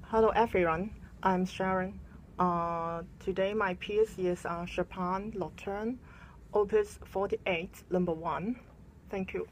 Hello everyone, I'm Sharon. Today my piece is Chopin Nocturne, Opus 48, number 1. Thank you.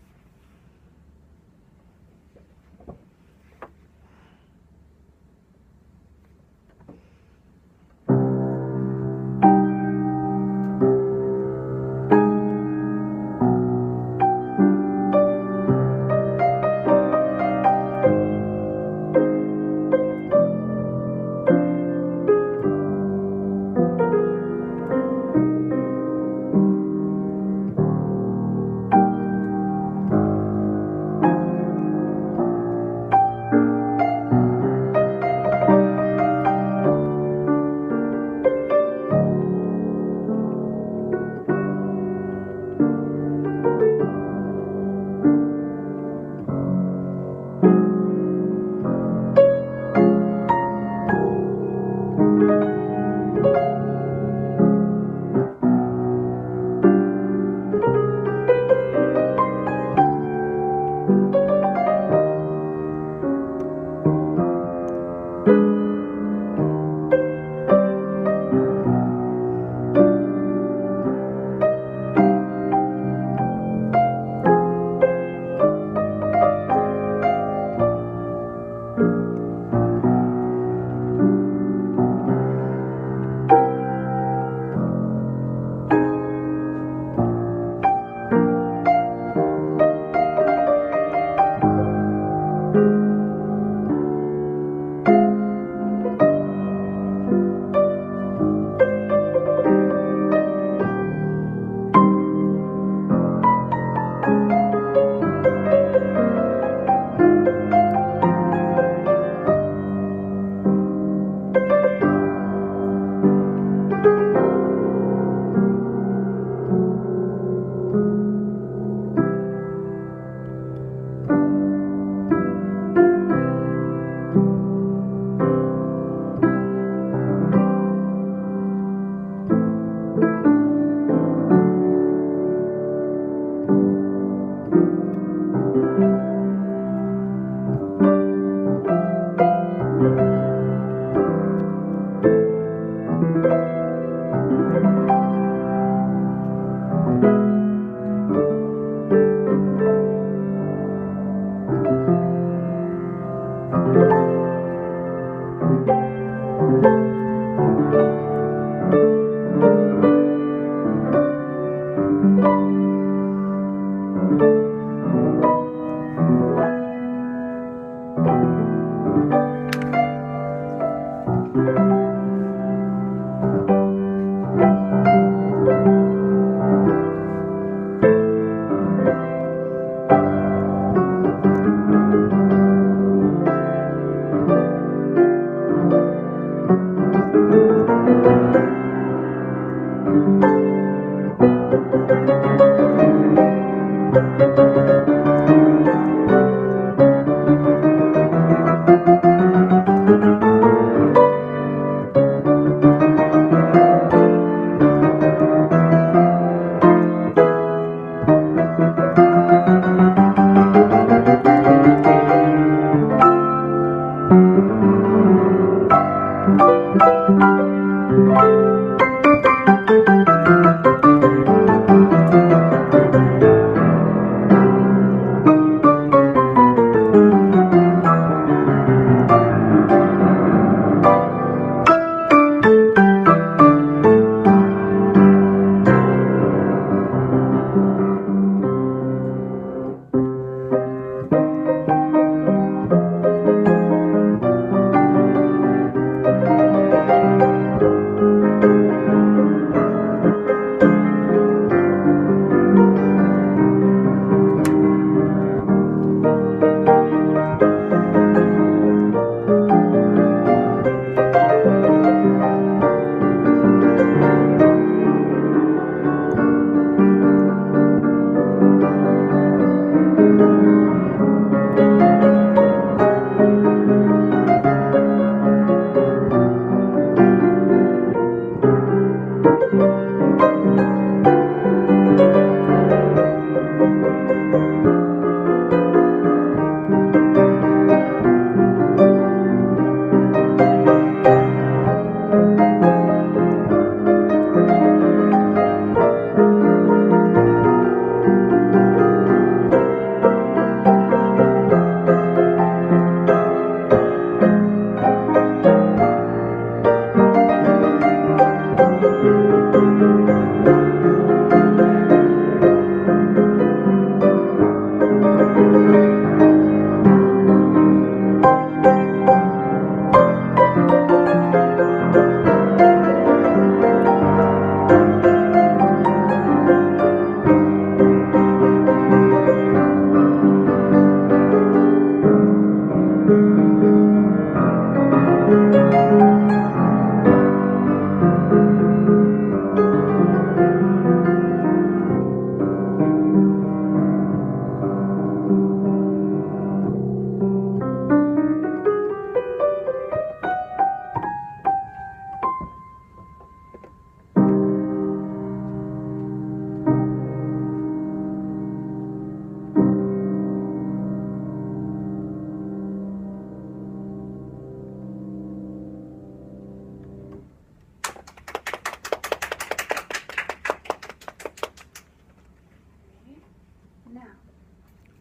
Now,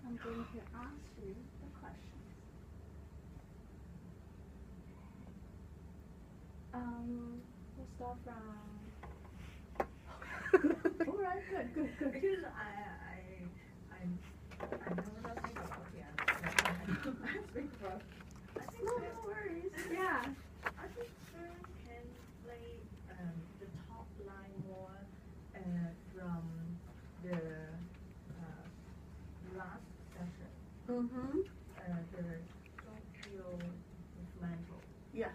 I'm going to ask you the questions. We'll start from. All right, good. Because I never think about the answer. I think No worries. Yeah. I think Sharon can play the top line more from the last session. Mm-hmm. The Tokyo flamenco. Yeah,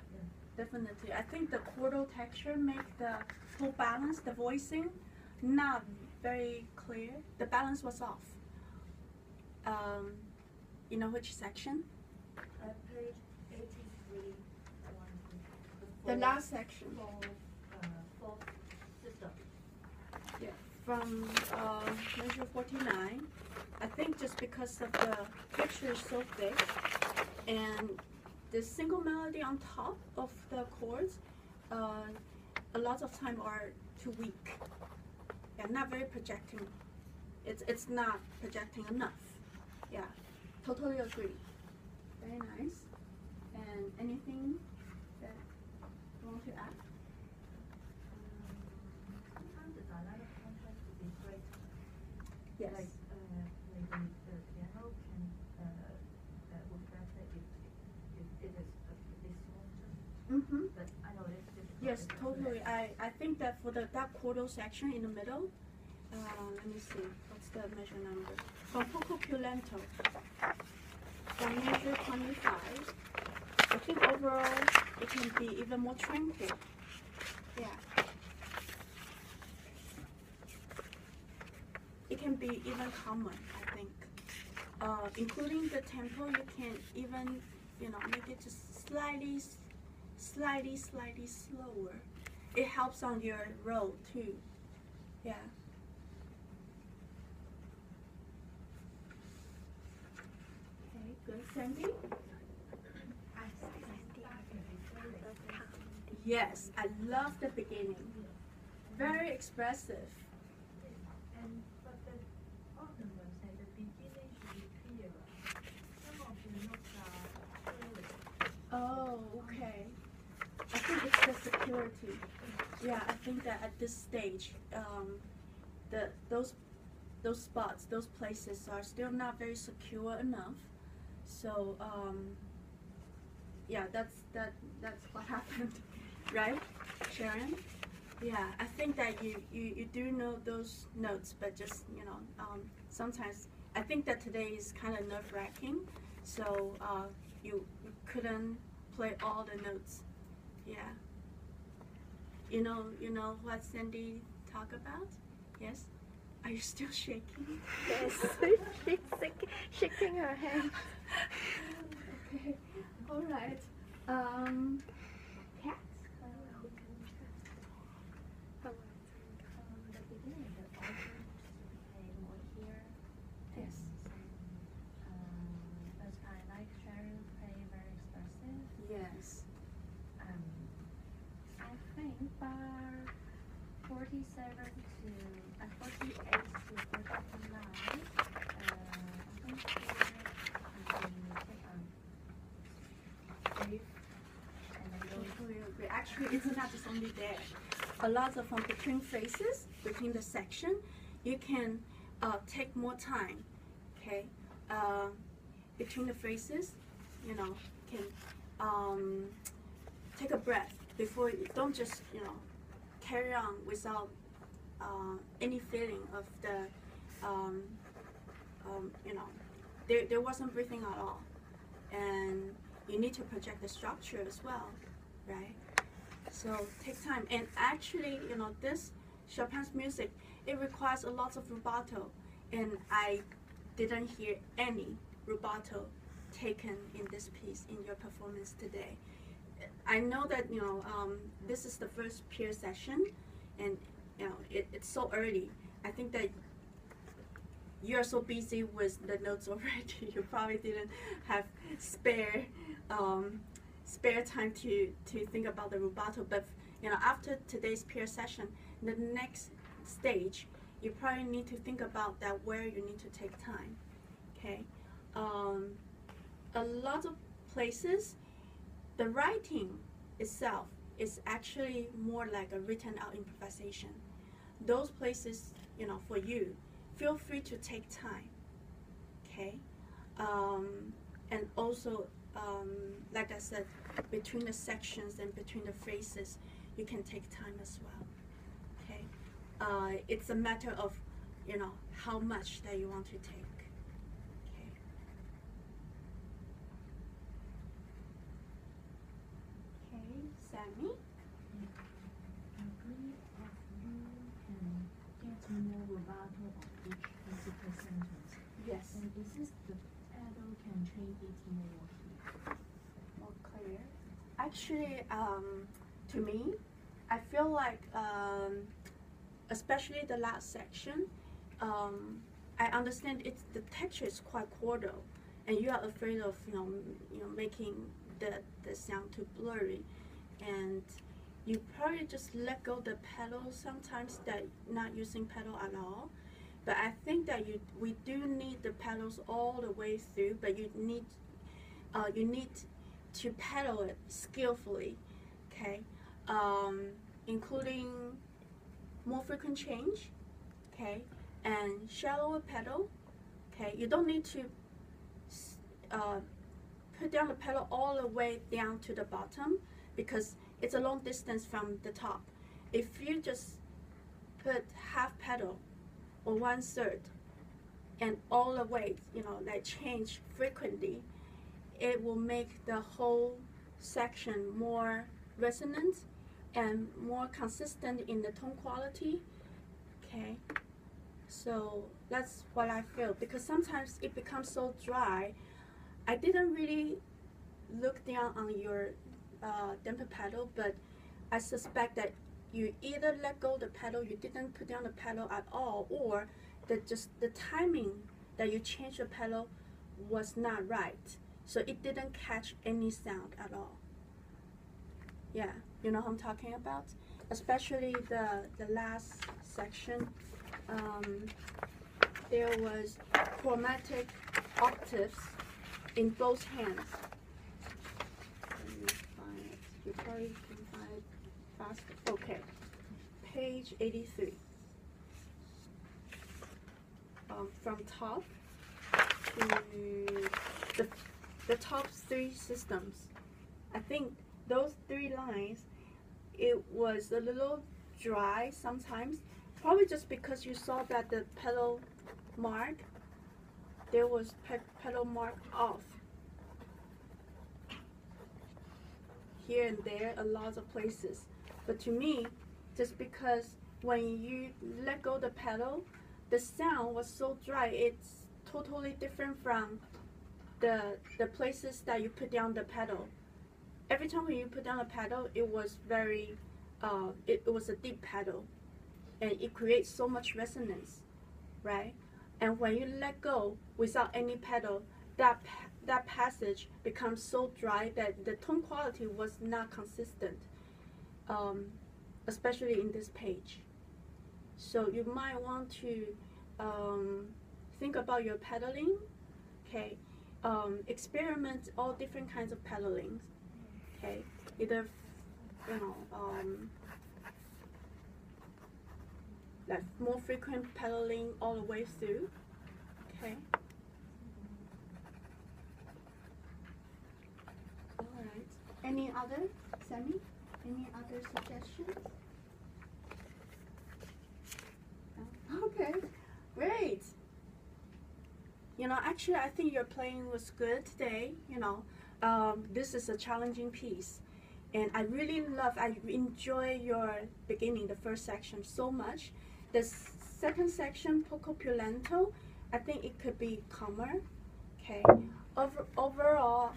definitely. I think the chordal texture make the whole balance, the voicing, not very clear. The balance was off. You know which section? Page 83. The last section. Fourth system. Yeah, from measure 49. I think just because of the picture is so big and the single melody on top of the chords, a lot of time are too weak. Yeah, not very projecting. It's not projecting enough. Yeah, totally agree. Very nice. And anything that you want to add? Sometimes the dynamic contrast would be great. Yes. Like maybe the piano can would better if it is a bit softer. Mm-hmm. But I know it's difficult. Yes, totally. I think that for the that chordal section in the middle, let me see, what's the measure number? From poco più lento, from measure 25, I think overall it can be even more tranquil. Yeah. It can be even calmer, I think. Including the tempo, you can even, make it just slightly slower. It helps on your roll too. Yeah. Okay, good. Sandy? Yes, I love the beginning. Very expressive. But the ornaments at the beginning should be clearer. Some of the notes are failing. Oh, okay. I think it's the security. Yeah, I think that at this stage, those spots, those places are still not very secure enough. So yeah, that's what happened, right, Sharon? Yeah, I think that you do know those notes, but just sometimes I think that today is kind of nerve-wracking, so you couldn't play all the notes. Yeah. You know what Sandy talk about? Yes. Are you still shaking? Yes, she's shaking her hand. Okay. All right. Cat. The beginning, the organ play more here. Yes. But I like Sharon play very expressive. Yes. I think bar 47 to 48 to 49. I think here brief and then go. Totally agree. Actually, it's not just only there. A lot of between phrases, between the section, you can take more time. Okay, between the phrases, can take a breath before you don't just carry on without any feeling of the there wasn't breathing at all, and you need to project the structure as well, right? So take time. And actually, you know, this Chopin's music, it requires a lot of rubato, and I didn't hear any rubato taken in this piece in your performance today. I know that, you know, this is the first peer session, and you know, it's so early. I think that you're so busy with the notes already. You probably didn't have spare time to think about the rubato. But you know, after today's peer session, the next stage, you probably need to think about that, where you need to take time. Okay, a lot of places, the writing itself is actually more like a written out improvisation. Those places, you know, for you, feel free to take time, okay? And also, like I said, between the sections and between the phrases, you can take time as well, okay? It's a matter of, you know, how much that you want to take, okay? Okay, Sammy? More rubato of each musical sentence. Yes. And is this the pedal can change it more More clear. Actually, to me, I feel like, especially the last section, I understand the texture is quite chordal, and you are afraid of making the sound too blurry, and you probably just let go the pedal sometimes, that not using pedal at all. But I think that we do need the pedals all the way through, but you need to pedal it skillfully, okay? Including more frequent change, okay, and shallower pedal, okay. You don't need to put down the pedal all the way down to the bottom, because it's a long distance from the top. If you just put half pedal or 1/3 and all the way, like change frequently, it will make the whole section more resonant and more consistent in the tone quality, okay? So that's what I feel, because sometimes it becomes so dry. I didn't really look down on your damper pedal, but I suspect that you either let go the pedal, you didn't put down the pedal at all, or that just the timing that you changed the pedal was not right, so it didn't catch any sound at all. Yeah, you know what I'm talking about? Especially the last section, there was chromatic octaves in both hands. Let me find it. You probably can find it faster. Okay, page 83. From top to the top 3 systems. I think those 3 lines, it was a little dry sometimes, probably just because you saw that the pedal mark, there was pedal mark off here and there, a lot of places. But to me, just because when you let go the pedal, the sound was so dry, it's totally different from the places that you put down the pedal. Every time when you put down the pedal, it was very, it was a deep pedal, and it creates so much resonance, right? And when you let go without any pedal, that passage becomes so dry that the tone quality was not consistent, especially in this page. So you might want to think about your pedaling, okay? Experiment all different kinds of pedalings, okay? Either, like more frequent pedaling all the way through, okay? All right. Any other, Sammy? Any other suggestions? No? Okay, great. Actually, I think your playing was good today. this is a challenging piece. And I enjoy your beginning, the first section so much. The second section, poco più lento, I think it could be calmer. Okay. Overall,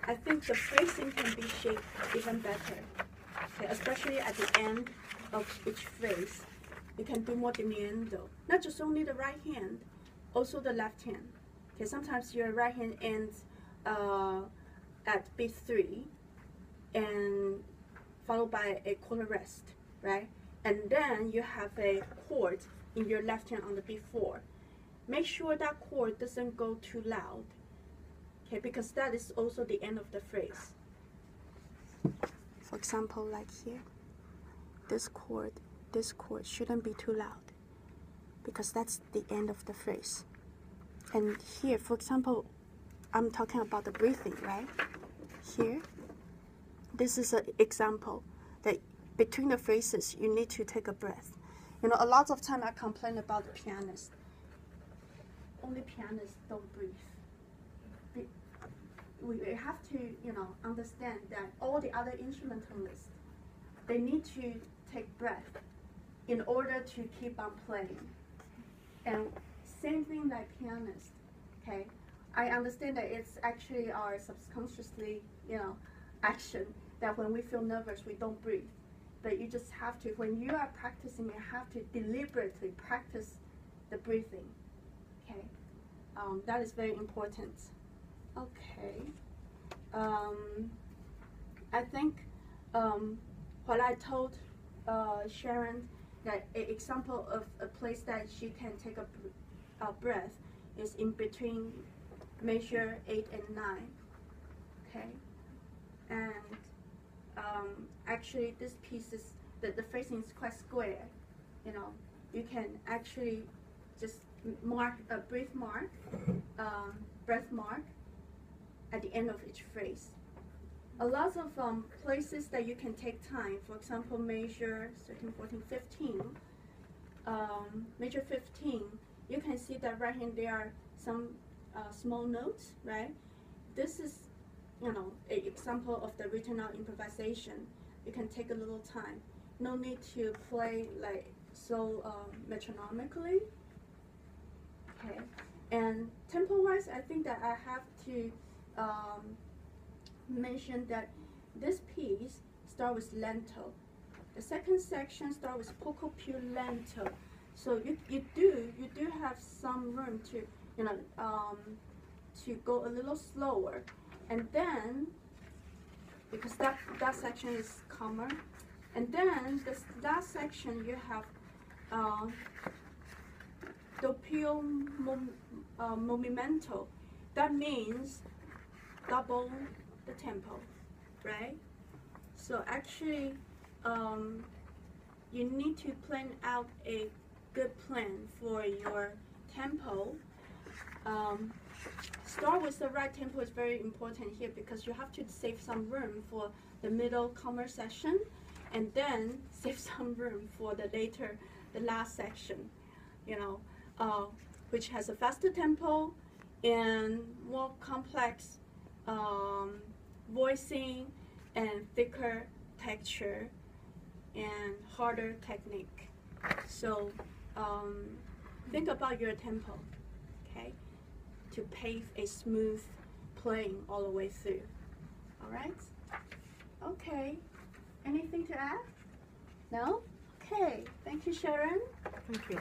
I think the phrasing can be shaped even better. Okay, especially at the end of each phrase. You can do more diminuendo. Not just only the right hand, also the left hand. Okay, sometimes your right hand ends at beat 3 and followed by a quarter rest, right? And then you have a chord in your left hand on the beat 4. Make sure that chord doesn't go too loud, okay, because that is also the end of the phrase. For example, like here, this chord shouldn't be too loud because that's the end of the phrase. And here, for example, I'm talking about the breathing, right? Here, this is an example that between the phrases, you need to take a breath. You know, a lot of time I complain about the pianist. Only pianists don't breathe. We have to, you know, understand that all the other instrumentalists, they need to take breath in order to keep on playing. And same thing like pianists, okay? I understand that it's actually our subconsciously, you know, action that when we feel nervous, we don't breathe. But you just have to, when you are practicing, you have to deliberately practice the breathing, okay? That is very important. Okay. I think what I told Sharon, that an example of a place that she can take a breath is in between measure 8 and 9. Okay, and actually this piece is the phrasing is quite square. You know, you can actually just mark a breath mark at the end of each phrase. A lot of places that you can take time, for example, measure 13, 14, 15. Measure 15, you can see that right here there are some small notes, right? This is, you know, an example of the written out improvisation. You can take a little time. No need to play like so metronomically. Okay, and tempo-wise, I think that I have to mention that this piece starts with lento. The second section starts with poco più lento. So you do have some room to, you know, to go a little slower, and then because that section is calmer, and then this last section you have doppio movimento. That means double the tempo, right? So actually, you need to plan out a good plan for your tempo. Start with the right tempo is very important here because you have to save some room for the middle calmer section, and then save some room for the last section, you know, which has a faster tempo and more complex voicing and thicker texture and harder technique. So think about your tempo, okay, to pave a smooth playing all the way through. All right? Okay. Anything to add? No? Okay. Thank you, Sharon. Thank you.